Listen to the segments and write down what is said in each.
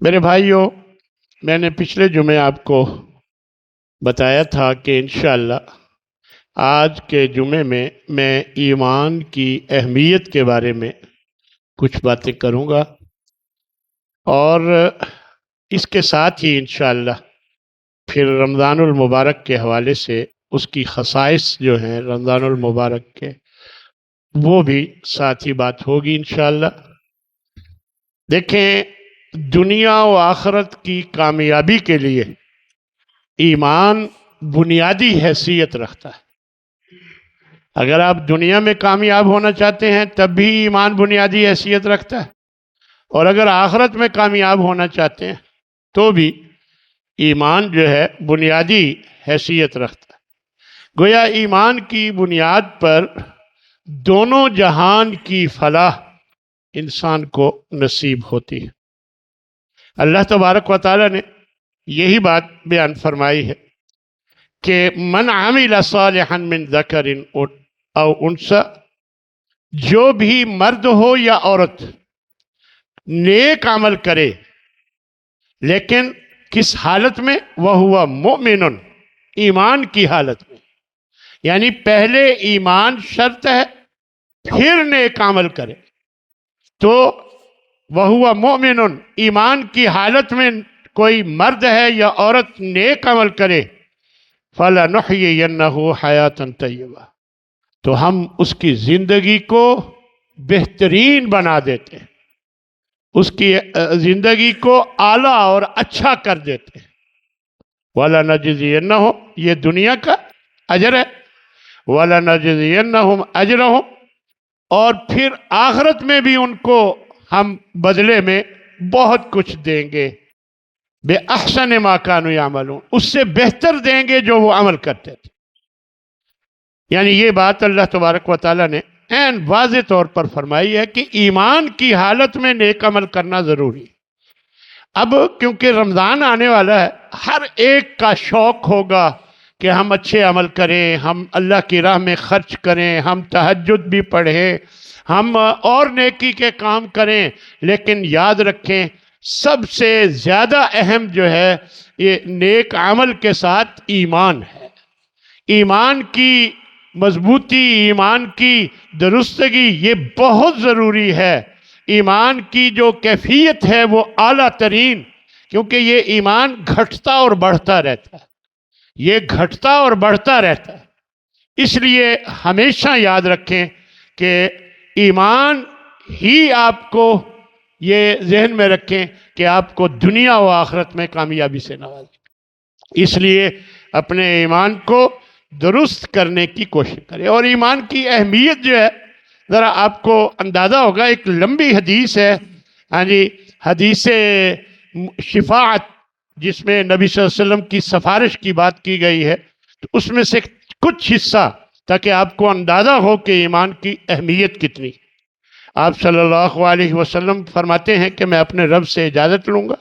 میرے بھائیوں، میں نے پچھلے جمعے آپ کو بتایا تھا کہ انشاءاللہ آج کے جمعے میں ایمان کی اہمیت کے بارے میں کچھ باتیں کروں گا، اور اس کے ساتھ ہی انشاءاللہ پھر رمضان المبارک کے حوالے سے اس کی خصائص جو ہیں رمضان المبارک کے، وہ بھی ساتھ ہی بات ہوگی انشاءاللہ۔ دیکھیں، دنیا و آخرت کی کامیابی کے لیے ایمان بنیادی حیثیت رکھتا ہے۔ اگر آپ دنیا میں کامیاب ہونا چاہتے ہیں تب بھی ایمان بنیادی حیثیت رکھتا ہے، اور اگر آخرت میں کامیاب ہونا چاہتے ہیں تو بھی ایمان جو ہے بنیادی حیثیت رکھتا ہے۔ گویا ایمان کی بنیاد پر دونوں جہان کی فلاح انسان کو نصیب ہوتی ہے۔ اللہ تبارک و تعالی نے یہی بات بیان فرمائی ہے کہ من عمل صالحا من ذکر او انثی، جو بھی مرد ہو یا عورت نیک عمل کرے، لیکن کس حالت میں؟ وَهُوَ مُؤْمِنٌ، ایمان کی حالت میں، یعنی پہلے ایمان شرط ہے پھر نیک عمل کرے۔ تو وَهُوَ مُؤْمِنٌ، ایمان کی حالت میں کوئی مرد ہے یا عورت نیک عمل کرے، فَلَنُحْيِيَنَّهُ حَيَاةً طَيِّبَةً، تو ہم اس کی زندگی کو بہترین بنا دیتے ہیں، اس کی زندگی کو اعلیٰ اور اچھا کر دیتے ہیں۔ وَلَنَجْزِيَنَّهُمْ، یہ دنیا کا اجر ہے، وَلَنَجْزِيَنَّهُمْ أَجْرَهُمْ، اور پھر آخرت میں بھی ان کو ہم بدلے میں بہت کچھ دیں گے، بِأَحْسَنِ مَا كَانُوا يَعْمَلُونَ، اس سے بہتر دیں گے جو وہ عمل کرتے تھے۔ یعنی یہ بات اللہ تبارک و تعالیٰ نے عین واضح طور پر فرمائی ہے کہ ایمان کی حالت میں نیک عمل کرنا ضروری ہے۔ اب کیونکہ رمضان آنے والا ہے، ہر ایک کا شوق ہوگا کہ ہم اچھے عمل کریں، ہم اللہ کی راہ میں خرچ کریں، ہم تہجد بھی پڑھیں، ہم اور نیکی کے کام کریں، لیکن یاد رکھیں سب سے زیادہ اہم جو ہے یہ نیک عمل کے ساتھ ایمان ہے۔ ایمان کی مضبوطی، ایمان کی درستگی یہ بہت ضروری ہے۔ ایمان کی جو کیفیت ہے وہ اعلیٰ ترین، کیونکہ یہ ایمان گھٹتا اور بڑھتا رہتا ہے، یہ گھٹتا اور بڑھتا رہتا ہے۔ اس لیے ہمیشہ یاد رکھیں کہ ایمان ہی آپ کو، یہ ذہن میں رکھیں کہ آپ کو دنیا و آخرت میں کامیابی سے نوازے۔ اس لیے اپنے ایمان کو درست کرنے کی کوشش کریں۔ اور ایمان کی اہمیت جو ہے ذرا آپ کو اندازہ ہوگا، ایک لمبی حدیث ہے، ہاں جی، حدیث شفاعت، جس میں نبی صلی اللہ علیہ وسلم کی سفارش کی بات کی گئی ہے، تو اس میں سے کچھ حصہ تاکہ آپ کو اندازہ ہو کہ ایمان کی اہمیت کتنی۔ آپ صلی اللہ علیہ وسلم فرماتے ہیں کہ میں اپنے رب سے اجازت لوں گا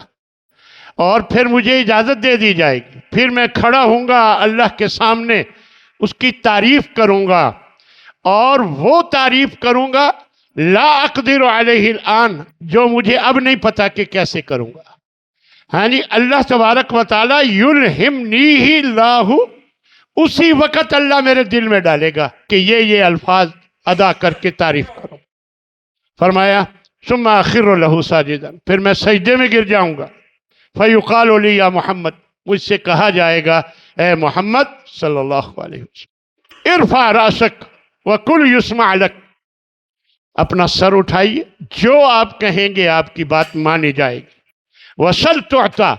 اور پھر مجھے اجازت دے دی جائے گی، پھر میں کھڑا ہوں گا اللہ کے سامنے، اس کی تعریف کروں گا، اور وہ تعریف کروں گا لا اقدر علیہ الآن، جو مجھے اب نہیں پتا کہ کیسے کروں گا۔ ہاں جی، اللہ تبارک و تعالی یلہمنیہ اللہ، اسی وقت اللہ میرے دل میں ڈالے گا کہ یہ الفاظ ادا کر کے تعریف کرو۔ فرمایا ثم اخر لہ ساجدا، پھر میں سجدے میں گر جاؤں گا، فیقال لی یا محمد، مجھ سے کہا جائے گا اے محمد صلی اللہ علیہ وسلم، ارفع راسک وکل یسمع لک، اپنا سر اٹھائیے، جو آپ کہیں گے آپ کی بات مانی جائے گی، وسل تعطا،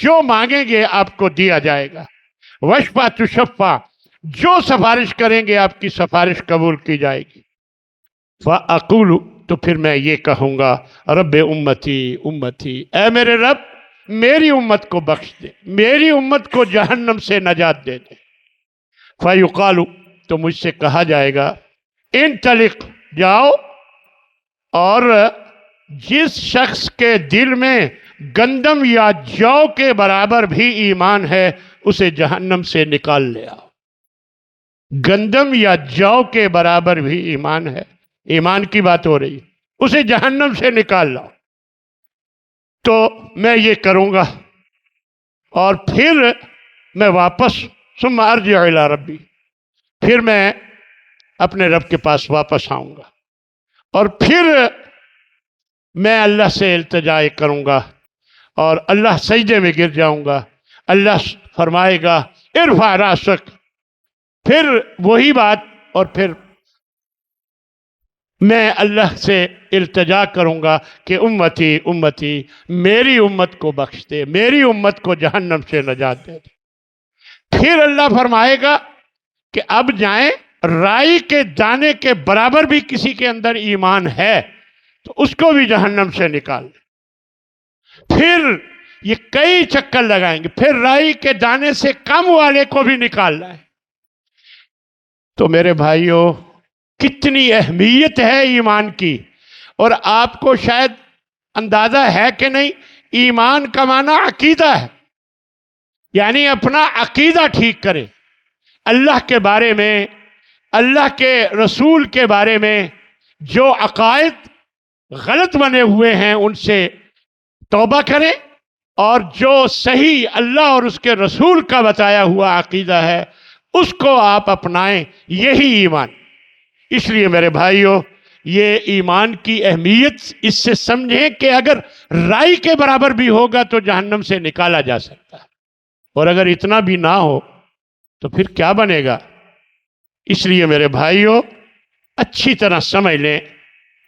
جو مانگیں گے آپ کو دیا جائے گا، وشفع تشفع، جو سفارش کریں گے آپ کی سفارش قبول کی جائے گی، فاقول، تو پھر میں یہ کہوں گا رب امتی امتی، اے میرے رب میری امت کو بخش دے، میری امت کو جہنم سے نجات دے دے۔ فیقال، تو مجھ سے کہا جائے گا انطلق، جاؤ، اور جس شخص کے دل میں گندم یا جو کے برابر بھی ایمان ہے اسے جہنم سے نکال لے آؤ۔ گندم یا جو کے برابر بھی ایمان ہے، ایمان کی بات ہو رہی ہے، اسے جہنم سے نکال لاؤ۔ تو میں یہ کروں گا اور پھر میں واپس ثم ارجع الی ربی، پھر میں اپنے رب کے پاس واپس آؤں گا اور پھر میں اللہ سے التجا کروں گا اور اللہ سجدے میں گر جاؤں گا۔ اللہ فرمائے گا ارفع راسک، پھر وہی بات، اور پھر میں اللہ سے التجا کروں گا کہ امتی امتی، میری امت کو بخش دے، میری امت کو جہنم سے نجات دے دے۔ پھر اللہ فرمائے گا کہ اب جائیں، رائی کے دانے کے برابر بھی کسی کے اندر ایمان ہے تو اس کو بھی جہنم سے نکال دیں۔ پھر یہ کئی چکر لگائیں گے، پھر رائی کے دانے سے کم والے کو بھی نکالنا ہے۔ تو میرے بھائیوں، کتنی اہمیت ہے ایمان کی، اور آپ کو شاید اندازہ ہے کہ نہیں، ایمان کا معنی عقیدہ ہے، یعنی اپنا عقیدہ ٹھیک کرے، اللہ کے بارے میں، اللہ کے رسول کے بارے میں جو عقائد غلط بنے ہوئے ہیں ان سے توبہ کریں، اور جو صحیح اللہ اور اس کے رسول کا بتایا ہوا عقیدہ ہے اس کو آپ اپنائیں، یہی ایمان۔ اس لیے میرے بھائیوں، یہ ایمان کی اہمیت اس سے سمجھیں کہ اگر رائی کے برابر بھی ہوگا تو جہنم سے نکالا جا سکتا ہے، اور اگر اتنا بھی نہ ہو تو پھر کیا بنے گا۔ اس لیے میرے بھائیوں، اچھی طرح سمجھ لیں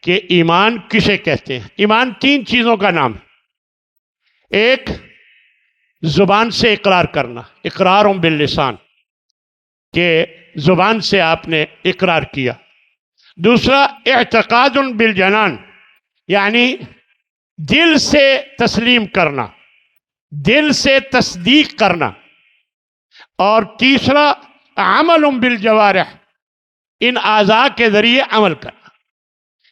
کہ ایمان کسے کہتے ہیں۔ ایمان تین چیزوں کا نام ہے۔ ایک، زبان سے اقرار کرنا، اقرار باللسان، کہ زبان سے آپ نے اقرار کیا۔ دوسرا، اعتقاد بالجنان، یعنی دل سے تسلیم کرنا، دل سے تصدیق کرنا۔ اور تیسرا، عمل بالجوارح، ان اعضاء کے ذریعے عمل کرنا۔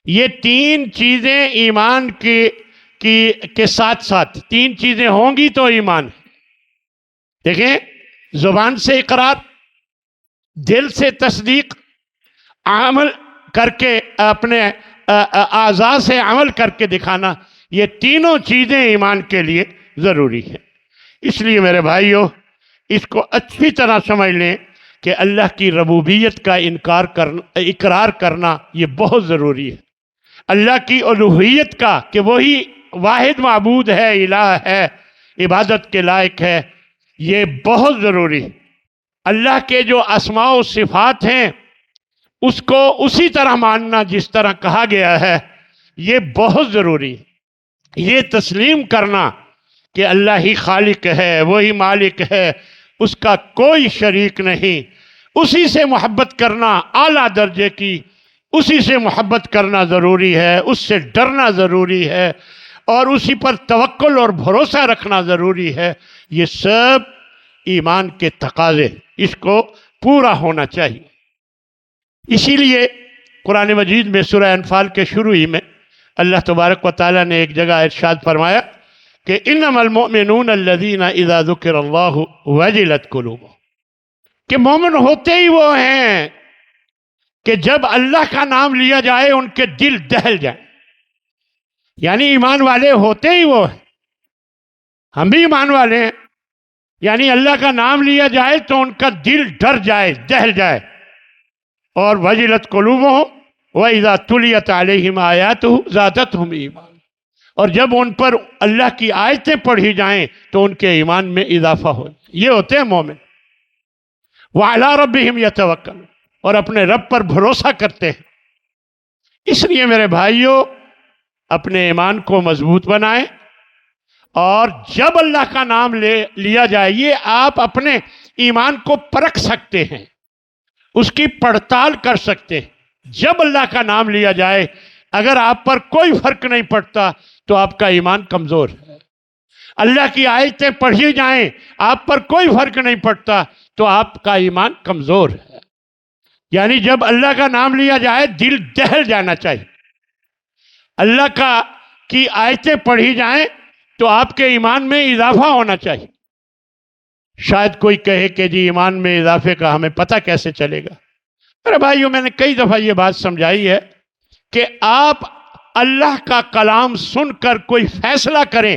یہ تین چیزیں ایمان کے ساتھ ساتھ، تین چیزیں ہوں گی تو ایمان ہے۔ دیکھیں، زبان سے اقرار، دل سے تصدیق، عمل کر کے اپنے اعضاء سے عمل کر کے دکھانا، یہ تینوں چیزیں ایمان کے لیے ضروری ہیں۔ اس لیے میرے بھائیوں، اس کو اچھی طرح سمجھ لیں کہ اللہ کی ربوبیت کا اقرار کرنا یہ بہت ضروری ہے، اللہ کی الوہیت کا، کہ وہی واحد معبود ہے، الہ ہے، عبادت کے لائق ہے، یہ بہت ضروری ہے۔ اللہ کے جو اسماء و صفات ہیں اس کو اسی طرح ماننا جس طرح کہا گیا ہے، یہ بہت ضروری ہے۔ یہ تسلیم کرنا کہ اللہ ہی خالق ہے، وہی مالک ہے، اس کا کوئی شریک نہیں، اسی سے محبت کرنا اعلیٰ درجے کی، اسی سے محبت کرنا ضروری ہے، اس سے ڈرنا ضروری ہے، اور اسی پر توکل اور بھروسہ رکھنا ضروری ہے۔ یہ سب ایمان کے تقاضے، اس کو پورا ہونا چاہیے۔ اسی لیے قرآن مجید میں سورہ انفال کے شروع ہی میں اللہ تبارک و تعالیٰ نے ایک جگہ ارشاد فرمایا کہ انما المؤمنون الذین اذا ذکر اللہ وجلت قلوبہم، کہ مومن ہوتے ہی وہ ہیں کہ جب اللہ کا نام لیا جائے ان کے دل دہل جائیں، یعنی ایمان والے ہوتے ہی وہ ہیں۔ ہم بھی ایمان والے ہیں، یعنی اللہ کا نام لیا جائے تو ان کا دل ڈر جائے، دہل جائے۔ اور وجلت قلوبہم وَإِذَا تُلِيَتْ عَلَيْهِمْ آيَاتُهُ زَادَتْهُمْ ایمانا، اور جب ان پر اللہ کی آیتیں پڑھی جائیں تو ان کے ایمان میں اضافہ ہو۔ یہ ہوتے ہیں مومن۔ وَعَلَىٰ رَبِّهِمْ يَتَوَكَّلُونَ، اور اپنے رب پر بھروسہ کرتے ہیں۔ اس لیے میرے بھائیوں، اپنے ایمان کو مضبوط بنائیں، اور جب اللہ کا نام لیا جائے، یہ آپ اپنے ایمان کو پرکھ سکتے ہیں، اس کی پڑتال کر سکتے ہیں۔ جب اللہ کا نام لیا جائے، اگر آپ پر کوئی فرق نہیں پڑتا تو آپ کا ایمان کمزور ہے۔ اللہ کی آیتیں پڑھی جائیں، آپ پر کوئی فرق نہیں پڑتا تو آپ کا ایمان کمزور ہے۔ یعنی جب اللہ کا نام لیا جائے دل دہل جانا چاہیے، اللہ کی آیتیں پڑھی جائیں تو آپ کے ایمان میں اضافہ ہونا چاہیے۔ شاید کوئی کہے کہ جی ایمان میں اضافے کا ہمیں پتہ کیسے چلے گا؟ میرے بھائیوں، میں نے کئی دفعہ یہ بات سمجھائی ہے کہ آپ اللہ کا کلام سن کر کوئی فیصلہ کریں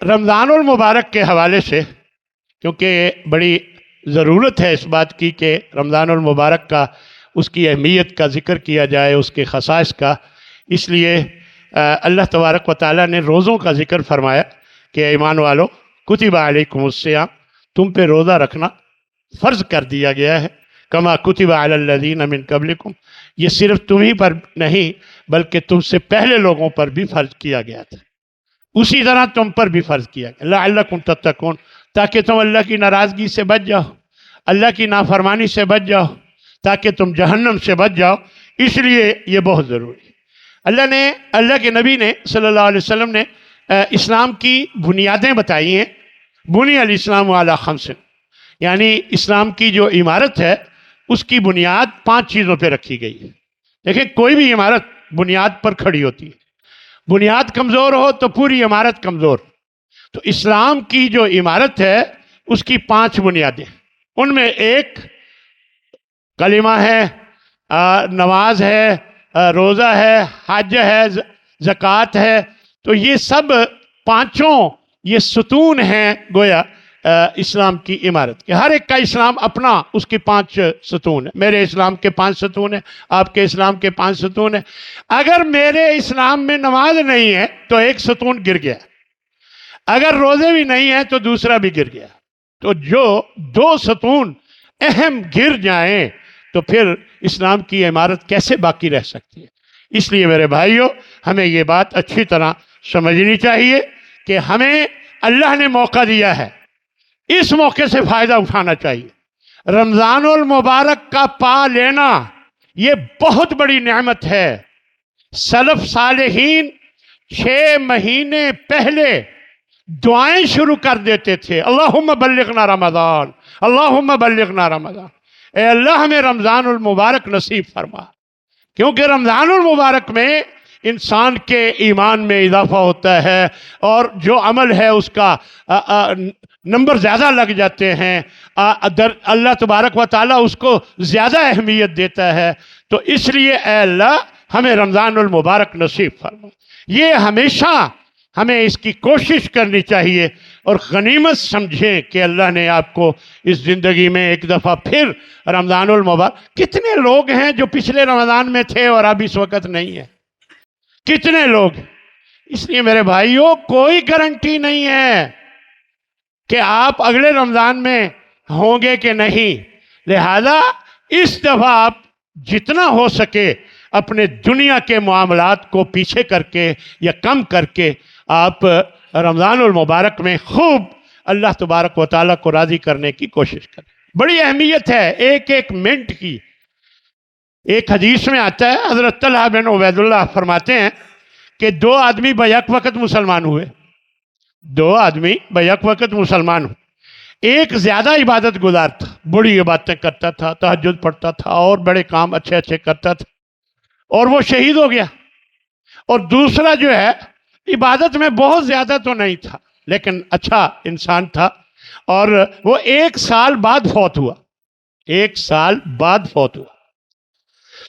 رمضان المبارک کے حوالے سے، کیونکہ بڑی ضرورت ہے اس بات کی کہ رمضان المبارک کا، اس کی اہمیت کا ذکر کیا جائے، اس کے خصائص کا، اس لیے اللہ تبارک و تعالیٰ نے روزوں کا ذکر فرمایا کہ ایمان والو کتب علیکم الصیام، تم پہ روزہ رکھنا فرض کر دیا گیا ہے، کما کتب علی الذین من قبلکم، یہ صرف تمہیں پر نہیں بلکہ تم سے پہلے لوگوں پر بھی فرض کیا گیا تھا، اسی طرح تم پر بھی فرض کیا گیا، لعلکم تتقون، تاکہ تم اللہ کی ناراضگی سے بچ جاؤ، اللہ کی نافرمانی سے بچ جاؤ، تاکہ تم جہنم سے بچ جاؤ، اس لیے یہ بہت ضروری ہے۔ اللہ کے نبی نے صلی اللہ علیہ وسلم نے اسلام کی بنیادیں بتائی ہیں، بنی الاسلام علی خمس، یعنی اسلام کی جو عمارت ہے اس کی بنیاد 5 چیزوں پہ رکھی گئی ہے۔ دیکھیں کوئی بھی عمارت بنیاد پر کھڑی ہوتی ہے، بنیاد کمزور ہو تو پوری عمارت کمزور، تو اسلام کی جو عمارت ہے اس کی 5 بنیادیں، ان میں ایک کلمہ ہے، نماز ہے، روزہ ہے، حج ہے، زکوٰۃ ہے، تو یہ سب 5 یہ ستون ہیں گویا اسلام کی عمارت کے، ہر ایک کا اسلام اپنا، اس کی 5 ستون ہیں، میرے اسلام کے 5 ستون ہیں، آپ کے اسلام کے 5 ستون ہیں۔ اگر میرے اسلام میں نماز نہیں ہے تو ایک ستون گر گیا، اگر روزے بھی نہیں ہیں تو دوسرا بھی گر گیا، تو جو 2 ستون اہم گر جائیں تو پھر اسلام کی عمارت کیسے باقی رہ سکتی ہے؟ اس لیے میرے بھائیوں ہمیں یہ بات اچھی طرح سمجھنی چاہیے کہ ہمیں اللہ نے موقع دیا ہے، اس موقع سے فائدہ اٹھانا چاہیے۔ رمضان المبارک کا پا لینا یہ بہت بڑی نعمت ہے۔ سلف صالحین 6 مہینے پہلے دعائیں شروع کر دیتے تھے، اللہم بلغنا رمضان، اللہم بلغنا رمضان، اے اللہ ہمیں رمضان المبارک نصیب فرما، کیونکہ رمضان المبارک میں انسان کے ایمان میں اضافہ ہوتا ہے اور جو عمل ہے اس کا نمبر زیادہ لگ جاتے ہیں، اللہ تبارک و تعالیٰ اس کو زیادہ اہمیت دیتا ہے، تو اس لیے اے اللہ ہمیں رمضان المبارک نصیب فرما۔ یہ ہمیشہ ہمیں اس کی کوشش کرنی چاہیے اور غنیمت سمجھیں کہ اللہ نے آپ کو اس زندگی میں ایک دفعہ پھر رمضان المبارک، کتنے لوگ ہیں جو پچھلے رمضان میں تھے اور اب اس وقت نہیں ہیں، کتنے لوگ؟ اس لیے میرے بھائیوں کوئی گارنٹی نہیں ہے کہ آپ اگلے رمضان میں ہوں گے کہ نہیں، لہذا اس دفعہ آپ جتنا ہو سکے اپنے دنیا کے معاملات کو پیچھے کر کے یا کم کر کے آپ رمضان المبارک میں خوب اللہ تبارک و تعالیٰ کو راضی کرنے کی کوشش کریں۔ بڑی اہمیت ہے ایک ایک منٹ کی۔ ایک حدیث میں آتا ہے، حضرت طلحہ بن عبید اللہ فرماتے ہیں کہ 2 آدمی بیک وقت مسلمان ہوئے، 2 آدمی بیک وقت مسلمان ہوئے، ایک زیادہ عبادت گزار تھا، بڑی عبادتیں کرتا تھا، تہجد پڑھتا تھا اور بڑے کام اچھے اچھے کرتا تھا، اور وہ شہید ہو گیا، اور دوسرا جو ہے عبادت میں بہت زیادہ تو نہیں تھا لیکن اچھا انسان تھا، اور وہ 1 سال بعد فوت ہوا، 1 سال بعد فوت ہوا۔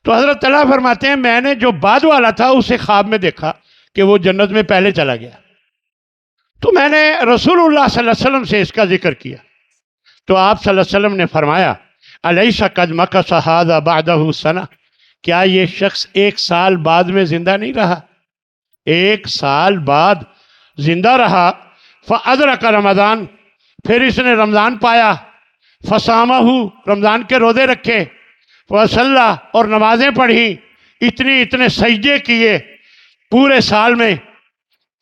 تو حضرت طلحہ فرماتے ہیں میں نے جو بعد والا تھا اسے خواب میں دیکھا کہ وہ جنت میں پہلے چلا گیا، تو میں نے رسول اللہ صلی اللہ علیہ وسلم سے اس کا ذکر کیا، تو آپ صلی اللہ علیہ وسلم نے فرمایا الیس قد مکث ھذا بعدہ سنہ، کیا یہ شخص 1 سال بعد میں زندہ نہیں رہا؟ 1 سال بعد زندہ رہا، فادرک رمضان، پھر اس نے رمضان پایا، فصامہ، رمضان کے روزے رکھے، وصلی، اور نمازیں پڑھی، اتنے سجدے کیے پورے سال میں،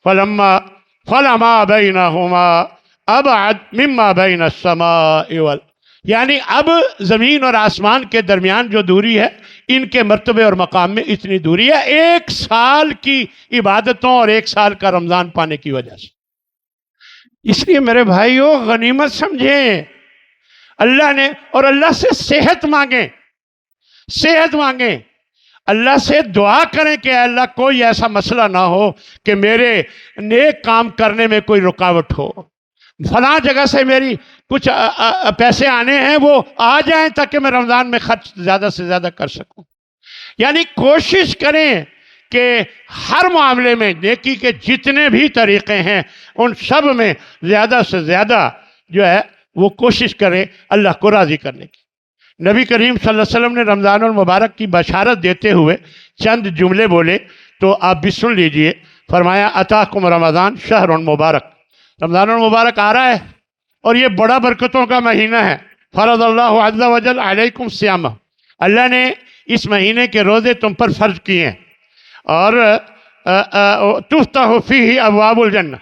فلما بینہما ابعد مما بین السماء والارض، یعنی اب زمین اور آسمان کے درمیان جو دوری ہے ان کے مرتبے اور مقام میں اتنی دوری ہے 1 سال کی عبادتوں اور 1 سال کا رمضان پانے کی وجہ سے۔ اس لیے میرے بھائیوں غنیمت سمجھیں اللہ نے، اور اللہ سے صحت مانگیں، صحت مانگیں، اللہ سے دعا کریں کہ اے اللہ کوئی ایسا مسئلہ نہ ہو کہ میرے نیک کام کرنے میں کوئی رکاوٹ ہو، فلاں جگہ سے میری کچھ پیسے آنے ہیں وہ آ جائیں تاکہ میں رمضان میں خرچ زیادہ سے زیادہ کر سکوں۔ یعنی کوشش کریں کہ ہر معاملے میں نیکی کے جتنے بھی طریقے ہیں ان سب میں زیادہ سے زیادہ جو ہے وہ کوشش کریں اللہ کو راضی کرنے کی۔ نبی کریم صلی اللہ علیہ وسلم نے رمضان المبارک کی بشارت دیتے ہوئے چند جملے بولے تو آپ بھی سن لیجئے۔ فرمایا اتاکم رمضان شہر مبارک، رمضان المبارک آ رہا ہے اور یہ بڑا برکتوں کا مہینہ ہے۔ فرض اللہ عز و جل علیکم صیامہ، اللہ نے اس مہینے کے روزے تم پر فرض کیے ہیں، اور تفتح فیہ ابواب الجنہ،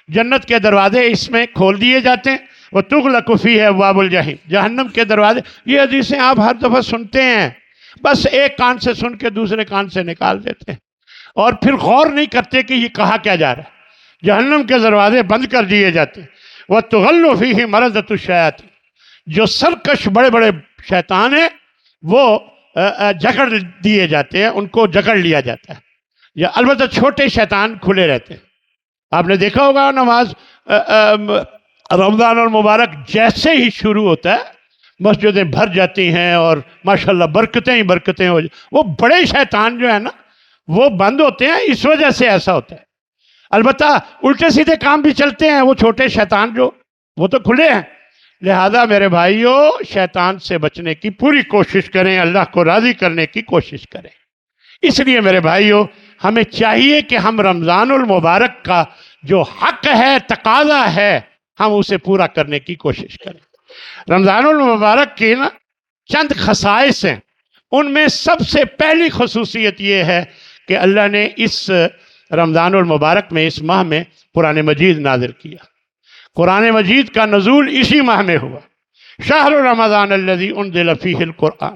جنت کے دروازے اس میں کھول دیے جاتے ہیں، وتغلق فیہ ابواب الجحیم، جہنم کے دروازے۔ یہ حدیثیں آپ ہر دفعہ سنتے ہیں، بس ایک کان سے سن کے دوسرے کان سے نکال دیتے ہیں اور پھر غور نہیں کرتے کہ یہ کہا کیا جا رہا ہے۔ جہنم کے دروازے بند کر دیے جاتے ہیں۔ وَتُغَلُّ فِيهِ مَرَضَةُ الشَّيَاطِينِ، جو سرکش بڑے بڑے شیطان ہیں وہ جکڑ دیے جاتے ہیں، ان کو جکڑ لیا جاتا ہے۔ یا البتہ چھوٹے شیطان کھلے رہتے ہیں۔ آپ نے دیکھا ہوگا نماز رمضان المبارک جیسے ہی شروع ہوتا ہے مسجدیں بھر جاتی ہیں اور ماشاءاللہ برکتیں ہی برکتیں ہو جاتی۔ وہ بڑے شیطان جو ہے نا وہ بند ہوتے ہیں، اس وجہ سے ایسا ہوتا ہے۔ البتہ الٹے سیدھے کام بھی چلتے ہیں، وہ چھوٹے شیطان جو وہ تو کھلے ہیں۔ لہذا میرے بھائیوں شیطان سے بچنے کی پوری کوشش کریں، اللہ کو راضی کرنے کی کوشش کریں۔ اس لیے میرے بھائیوں ہمیں چاہیے کہ ہم رمضان المبارک کا جو حق ہے، تقاضا ہے، ہم اسے پورا کرنے کی کوشش کریں۔ رمضان المبارک کی نا چند خصائص ہیں، ان میں سب سے پہلی خصوصیت یہ ہے کہ اللہ نے اس رمضان المبارک میں، اس ماہ میں قرآن مجید نازل کیا۔ قرآن مجید کا نزول اسی ماہ میں ہوا۔ شہر رمضان الذی انزل فیہ القرآن،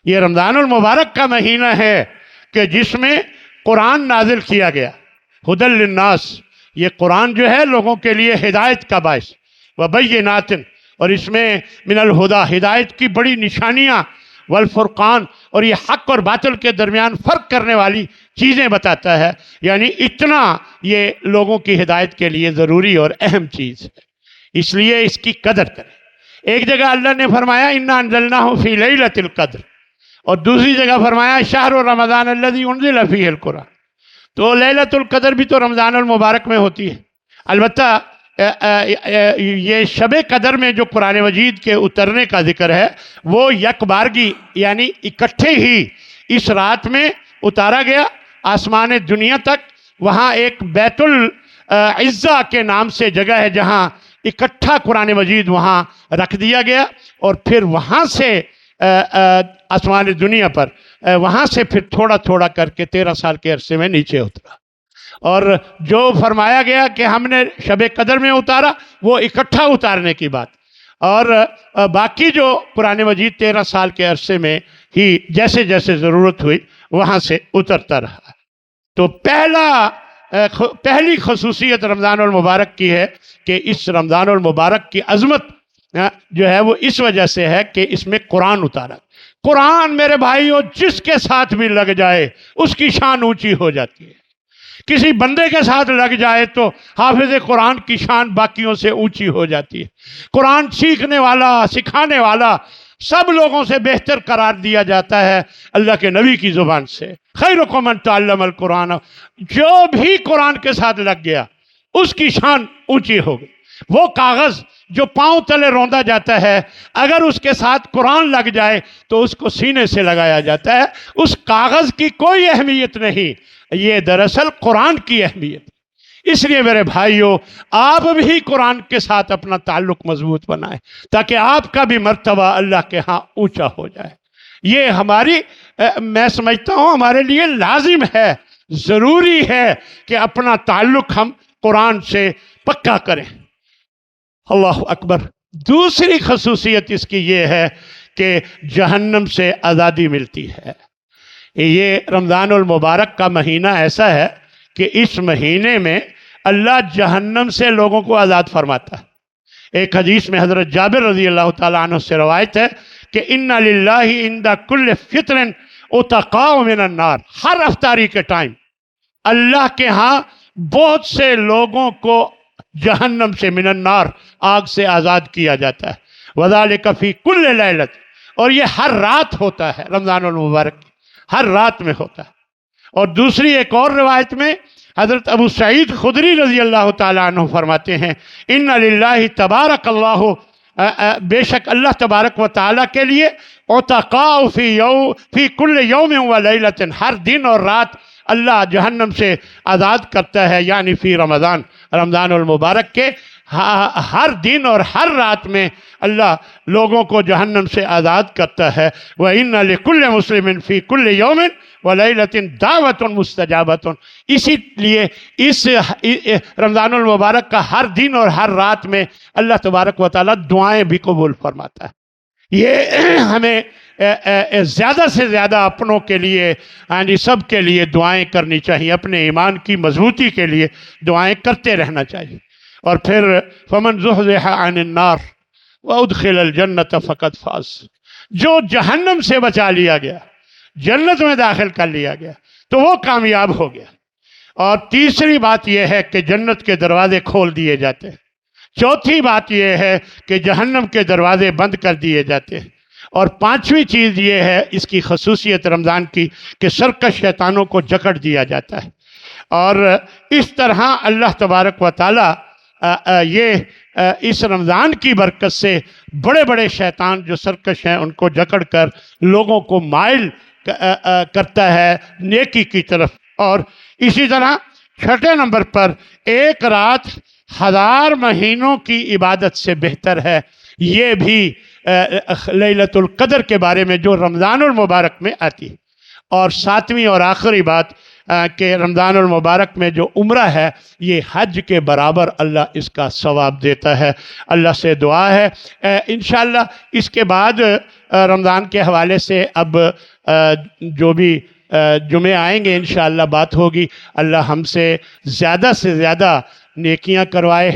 یہ رمضان المبارک کا مہینہ ہے کہ جس میں قرآن نازل کیا گیا۔ ھدی للناس، یہ قرآن جو ہے لوگوں کے لیے ہدایت کا باعث، وبینات، اور اس میں من الہدی، ہدایت کی بڑی نشانیاں، والفرقان، اور یہ حق اور باطل کے درمیان فرق کرنے والی چیزیں بتاتا ہے۔ یعنی اتنا یہ لوگوں کی ہدایت کے لیے ضروری اور اہم چیز ہے، اس لیے اس کی قدر کریں۔ ایک جگہ اللہ نے فرمایا انا انزلناہ فی لیلۃ القدر، اور دوسری جگہ فرمایا شہر رمضان الذی انزل فیہ القرآن۔ تو لیلۃ القدر بھی تو رمضان المبارک میں ہوتی ہے۔ البتہ یہ شب قدر میں جو قرآن مجید کے اترنے کا ذکر ہے وہ یک بارگی یعنی اکٹھے ہی اس رات میں اتارا گیا آسمان دنیا تک۔ وہاں ایک بیت العزہ کے نام سے جگہ ہے جہاں اکٹھا قرآن مجید وہاں رکھ دیا گیا، اور پھر وہاں سے آسمان دنیا پر وہاں سے پھر تھوڑا تھوڑا کر کے 13 سال کے عرصے میں نیچے اترا۔ اور جو فرمایا گیا کہ ہم نے شب قدر میں اتارا وہ اکٹھا اتارنے کی بات، اور باقی جو قرآن مجید 13 سال کے عرصے میں ہی جیسے جیسے ضرورت ہوئی وہاں سے اترتا رہا۔ تو پہلی خصوصیت رمضان المبارک کی ہے کہ اس رمضان المبارک کی عظمت جو ہے وہ اس وجہ سے ہے کہ اس میں قرآن اتارا۔ قرآن میرے بھائیوں جس کے ساتھ بھی لگ جائے اس کی شان اونچی ہو جاتی ہے۔ کسی بندے کے ساتھ لگ جائے تو حافظ قرآن کی شان باقیوں سے اونچی ہو جاتی ہے۔ قرآن سیکھنے والا، سکھانے والا سب لوگوں سے بہتر قرار دیا جاتا ہے اللہ کے نبی کی زبان سے۔ خیرکم من تعلم القرآن، جو بھی قرآن کے ساتھ لگ گیا اس کی شان اونچی ہو گئی۔ وہ کاغذ جو پاؤں تلے روندا جاتا ہے اگر اس کے ساتھ قرآن لگ جائے تو اس کو سینے سے لگایا جاتا ہے۔ اس کاغذ کی کوئی اہمیت نہیں، یہ دراصل قرآن کی اہمیت ہے۔ اس لیے میرے بھائیوں آپ بھی قرآن کے ساتھ اپنا تعلق مضبوط بنائیں تاکہ آپ کا بھی مرتبہ اللہ کے ہاں اونچا ہو جائے۔ یہ ہماری میں سمجھتا ہوں ہمارے لیے لازم ہے، ضروری ہے کہ اپنا تعلق ہم قرآن سے پکا کریں۔ اللہ اکبر۔ دوسری خصوصیت اس کی یہ ہے کہ جہنم سے آزادی ملتی ہے۔ یہ رمضان المبارک کا مہینہ ایسا ہے کہ اس مہینے میں اللہ جہنم سے لوگوں کو آزاد فرماتا ہے۔ ایک حدیث میں حضرت جابر رضی اللہ تعالیٰ عنہ سے روایت ہے کہ اِنَّ لِلَّهِ عِنْدَ كُلِّ فِطْرٍ عُتَقَاءُ مِنَ النَّارِ، ہر افطاری کے ٹائم اللہ کے ہاں بہت سے لوگوں کو جہنم سے من النار، آگ سے آزاد کیا جاتا ہے۔ وَذَلِكَ فِي كُلِّ لَيْلَةٍ، اور یہ ہر رات ہوتا ہے، رمضان المبارک ہر رات میں ہوتا ہے۔ اور دوسری ایک اور روایت میں حضرت ابو سعید خدری رضی اللہ تعالیٰ عنہ فرماتے ہیں ان للہ تبارک اللہ، بے شک اللہ تبارک و تعالیٰ کے لیے عتقاء فی کل یوم و لیلۃ، ہر دن اور رات اللہ جہنم سے آزاد کرتا ہے، یعنی فی رمضان، رمضان المبارک کے ہر دن اور ہر رات میں اللہ لوگوں کو جہنم سے آزاد کرتا ہے۔ وَإِنَّ لِكُلِّ مُسْلِمٍ فِي كُلِّ يَوْمٍ وَلَيْلَةٍ دَعْوَةٌ مُسْتَجَابَةٌ، اسی لیے اس رمضان المبارک کا ہر دن اور ہر رات میں اللہ تبارک و تعالیٰ دعائیں بھی قبول فرماتا ہے۔ یہ ہمیں زیادہ سے زیادہ اپنوں کے لیے سب کے لیے دعائیں کرنی چاہیے، اپنے ایمان کی مضبوطی کے لیے دعائیں کرتے رہنا چاہیے۔ اور پھر فمن زحزح عن النار وادخل الجنت فقد فاز، جو جہنم سے بچا لیا گیا، جنت میں داخل کر لیا گیا تو وہ کامیاب ہو گیا۔ اور تیسری بات یہ ہے کہ جنت کے دروازے کھول دیے جاتے ہیں۔ چوتھی بات یہ ہے کہ جہنم کے دروازے بند کر دیے جاتے ہیں۔ اور پانچویں چیز یہ ہے اس کی خصوصیت رمضان کی کہ سرکش شیطانوں کو جکڑ دیا جاتا ہے۔ اور اس طرح اللہ تبارک و تعالیٰ اس رمضان کی برکت سے بڑے بڑے شیطان جو سرکش ہیں ان کو جکڑ کر لوگوں کو مائل کرتا ہے نیکی کی طرف۔ اور اسی طرح چھٹے نمبر پر ایک رات 1000 مہینوں کی عبادت سے بہتر ہے، یہ بھی لیلۃ القدر کے بارے میں جو رمضان المبارک میں آتی ہے۔ اور ساتویں اور آخری بات کہ رمضان المبارک میں جو عمرہ ہے یہ حج کے برابر اللہ اس کا ثواب دیتا ہے۔ اللہ سے دعا ہے انشاءاللہ اس کے بعد رمضان کے حوالے سے اب جو بھی جمعے آئیں گے انشاءاللہ بات ہوگی۔ اللہ ہم سے زیادہ نیکیاں کروائے،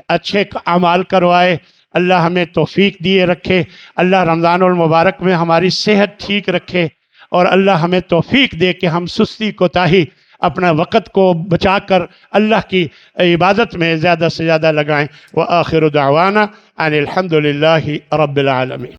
اچھے اعمال کروائے، اللہ ہمیں توفیق دیے رکھے، اللہ رمضان المبارک میں ہماری صحت ٹھیک رکھے، اور اللہ ہمیں توفیق دے کہ ہم سستی کوتاہی اپنا وقت کو بچا کر اللہ کی عبادت میں زیادہ سے زیادہ لگائیں۔ وآخر دعوانا ان الحمد للہ رب العالمین۔